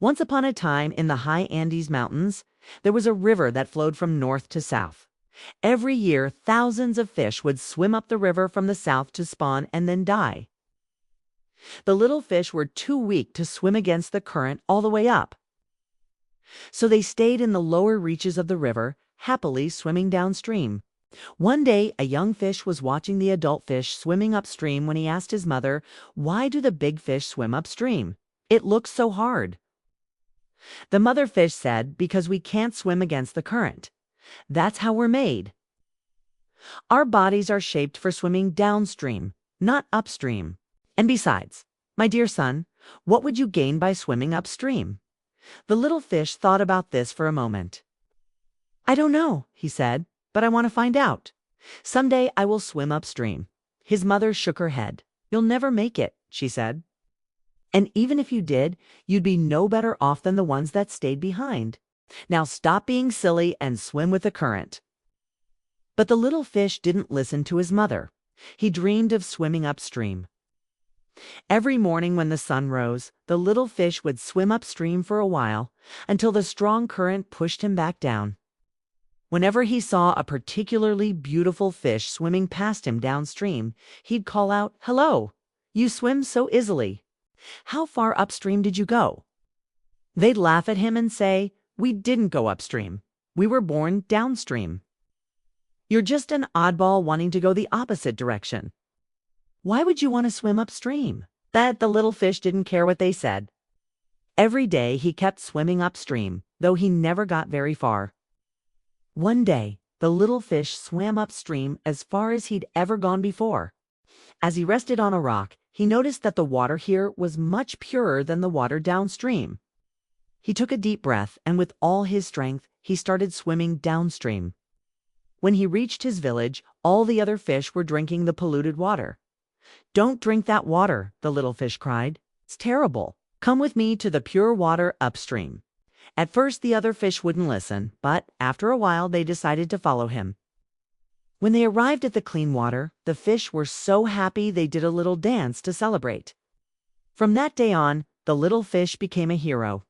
Once upon a time in the high Andes Mountains, there was a river that flowed from north to south. Every year, thousands of fish would swim up the river from the south to spawn and then die. The little fish were too weak to swim against the current all the way up. So they stayed in the lower reaches of the river, happily swimming downstream. One day, a young fish was watching the adult fish swimming upstream when he asked his mother, "Why do the big fish swim upstream? It looks so hard." The mother fish said, "Because we can't swim against the current. That's how we're made. Our bodies are shaped for swimming downstream, not upstream. And besides, my dear son, what would you gain by swimming upstream?" The little fish thought about this for a moment. "I don't know," he said, "but I want to find out. Someday I will swim upstream." His mother shook her head. "You'll never make it," she said. "And even if you did, you'd be no better off than the ones that stayed behind. Now stop being silly and swim with the current." But the little fish didn't listen to his mother. He dreamed of swimming upstream. Every morning when the sun rose, the little fish would swim upstream for a while until the strong current pushed him back down. Whenever he saw a particularly beautiful fish swimming past him downstream, he'd call out, "Hello, you swim so easily. How far upstream did you go?" They'd laugh at him and say, "We didn't go upstream. We were born downstream. You're just an oddball wanting to go the opposite direction. Why would you want to swim upstream?" But the little fish didn't care what they said. Every day he kept swimming upstream, though he never got very far. One day, the little fish swam upstream as far as he'd ever gone before. As he rested on a rock, he noticed that the water here was much purer than the water downstream. He took a deep breath, and with all his strength, he started swimming downstream. When he reached his village, all the other fish were drinking the polluted water. "Don't drink that water," the little fish cried. "It's terrible. Come with me to the pure water upstream." At first the other fish wouldn't listen, but after a while they decided to follow him. When they arrived at the clean water, the fish were so happy they did a little dance to celebrate. From that day on, the little fish became a hero.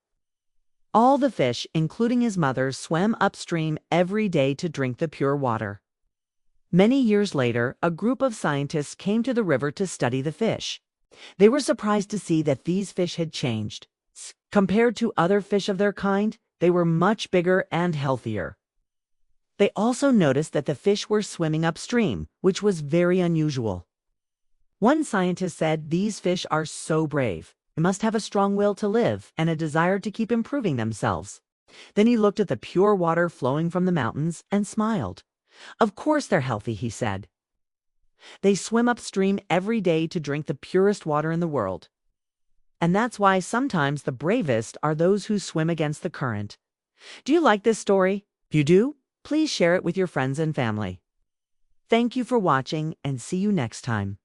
All the fish, including his mother, swam upstream every day to drink the pure water. Many years later, a group of scientists came to the river to study the fish. They were surprised to see that these fish had changed. Compared to other fish of their kind, they were much bigger and healthier. They also noticed that the fish were swimming upstream, which was very unusual. One scientist said, "These fish are so brave. They must have a strong will to live and a desire to keep improving themselves." Then he looked at the pure water flowing from the mountains and smiled. "Of course they're healthy," he said. "They swim upstream every day to drink the purest water in the world. And that's why sometimes the bravest are those who swim against the current." Do you like this story? If you do, please share it with your friends and family. Thank you for watching, and see you next time.